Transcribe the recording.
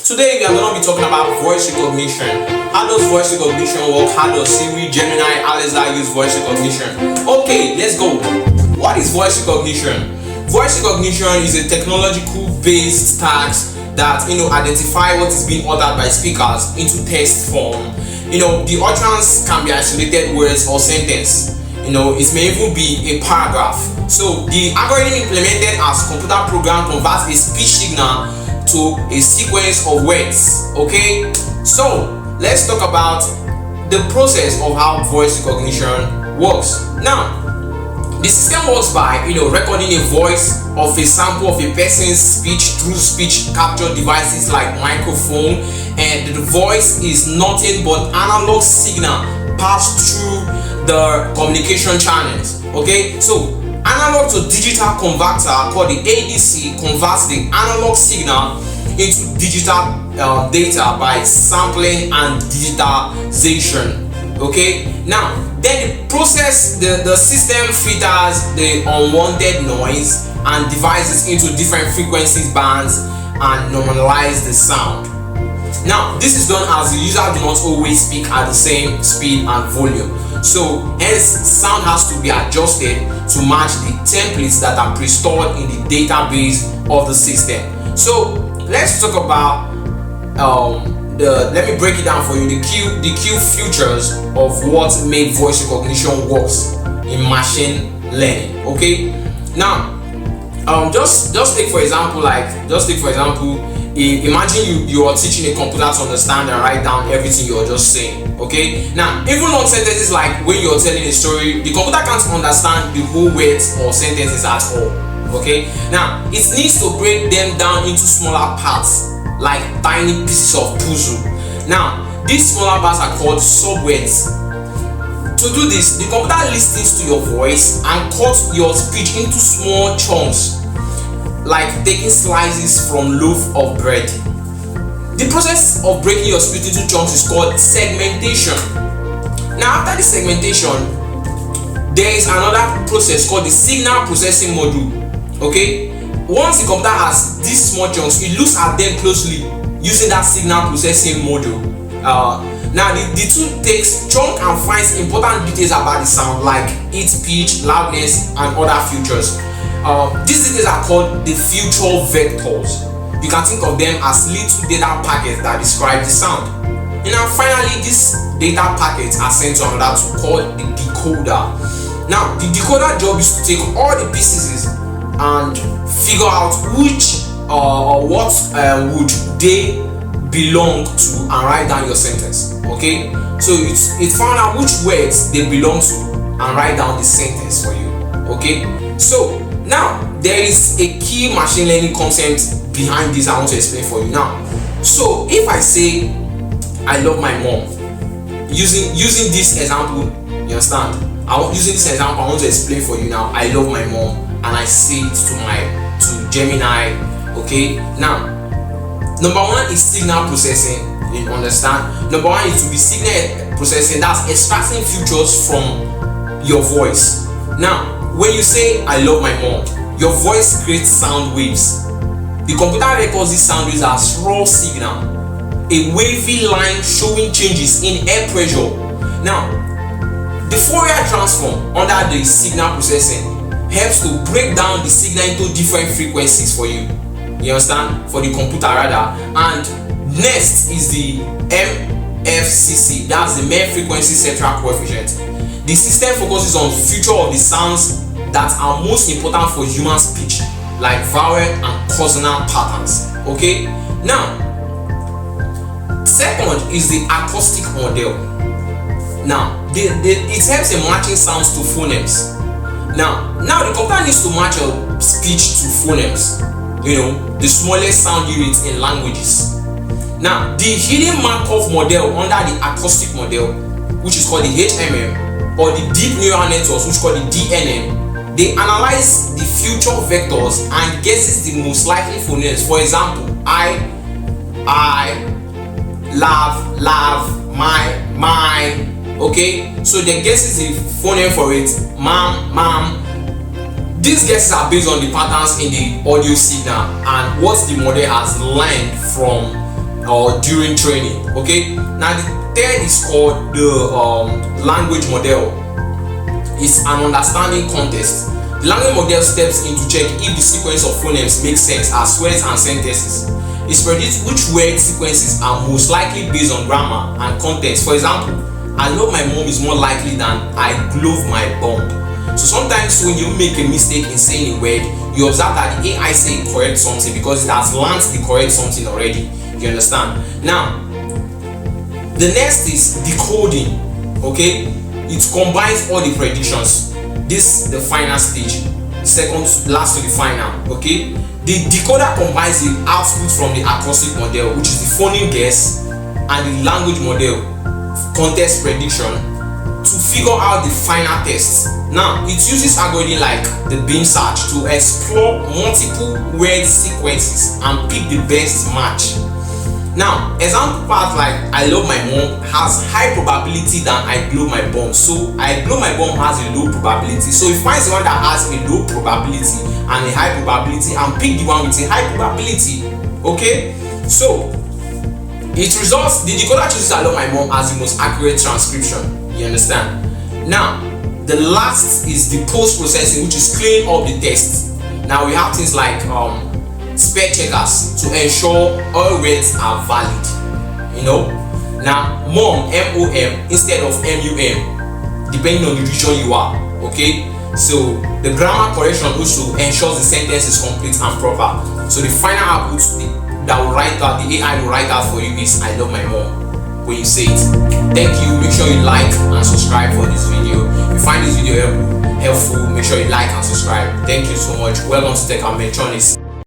Today we are going to be talking about voice recognition. How does voice recognition work? How does Siri, Gemini, Alexa use voice recognition? Okay, let's go. What is voice recognition? Voice recognition is a technological-based task that identify what is being uttered by speakers into text form. The utterance can be isolated words or sentence. It may even be a paragraph. So the algorithm implemented as computer program converts a speech signal to a sequence of words. Okay, so let's talk about the process of how voice recognition works. Now, the system works by recording a voice of a sample of a person's speech through speech capture devices like microphone, and the voice is nothing but analog signal passed through the communication channels. Okay, so analog to digital converter called the ADC converts the analog signal into digital data by sampling and digitization. Okay, now then the system filters the unwanted noise and divides it into different frequencies bands and normalize the sound. Now this is done as the user do not always speak at the same speed and volume, so hence sound has to be adjusted to match the templates that are pre-stored in the database of the system. So let's talk about let me break it down for you, the key features of what made voice recognition works in machine learning. Okay, now just take for example, imagine you are teaching a computer to understand and write down everything you're just saying. Okay, now even long sentences, like when you're telling a story, the computer can't understand the whole words or sentences at all. Okay, now it needs to break them down into smaller parts, like tiny pieces of puzzle. Now these smaller parts are called subwords. To do this, the computer listens to your voice and cuts your speech into small chunks, like taking slices from loaf of bread. The process of breaking your speech into chunks is called segmentation. Now after the segmentation, there is another process called the signal processing module. Okay, once the computer has these small chunks, it looks at them closely using that signal processing module. Now the tool takes chunk and finds important details about the sound, like its pitch, loudness, and other features. These details are called the future vectors. You can think of them as little data packets that describe the sound. And now finally, these data packets are sent to another tool called the decoder. Now the decoder job is to take all the pieces and figure out which or what would they belong to and write down your sentence. Okay, so it found out which words they belong to and write down the sentence for you. Okay, so now there is a key machine learning concept behind this I want to explain for you now. So if I say I love my mom, using this example, you understand? Using this example, I want to explain for you now. I love my mom, and I say it to Gemini. Okay, now number one is signal processing. You understand? Number one is to be signal processing, that's extracting features from your voice. Now when you say I love my mom, your voice creates sound waves. The computer records these sound waves as raw signal, a wavy line showing changes in air pressure. Now the Fourier transform under the signal processing helps to break down the signal into different frequencies for you. You understand? For the computer rather. And next is the MFCC, that's the Mean Frequency Central Coefficient. The system focuses on feature of the sounds that are most important for human speech, like vowel and consonant patterns. Okay, now second is the acoustic model. Now it helps in matching sounds to phonemes. Now the computer needs to match your speech to phonemes, the smallest sound units in languages. Now the hidden Markov model under the acoustic model, which is called the HMM, or the deep neural networks, which is called the DNN, they analyze the future vectors and guesses the most likely phonemes. For example, I, love, my. Okay, so they guesses the phoneme for it, mom. These guesses are based on the patterns in the audio signal and what the model has learned from or during training. Okay, now the third is called the language model. It's an understanding contest. The language model steps in to check if the sequence of phonemes makes sense as words and sentences. It predicts which word sequences are most likely based on grammar and context. For example, I love my mom is more likely than I glove my bum. So sometimes when you make a mistake in saying a word, you observe that the AI say correct something because it has learned the correct something already. You understand? Now, the next is decoding. Okay, it combines all the predictions. This the final stage, second last to the final. Okay, the decoder combines the output from the acoustic model, which is the phoneme guess, and the language model, context prediction, to figure out the final test. Now it uses algorithm like the beam search to explore multiple word sequences and pick the best match. Now, example part like I love my mom has high probability than I blow my bomb. So I blow my bomb has a low probability. So it finds the one that has a low probability and a high probability and pick the one with a high probability. Okay, so it results, the decoder chooses I love my mom as the most accurate transcription. You understand? Now, the last is the post processing, which is cleaning up the text. Now we have things like spell checkers to ensure all words are valid. You know, now mom, M-O-M instead of M-U-M, depending on the region you are. Okay, so the grammar correction also ensures the sentence is complete and proper. So the final output that will write out, the AI will write out for you is I love my mom when you say it. Thank you. Make sure you like and subscribe for this video. If you find this video helpful, make sure you like and subscribe. Thank you so much. Welcome to Tech and Metronics.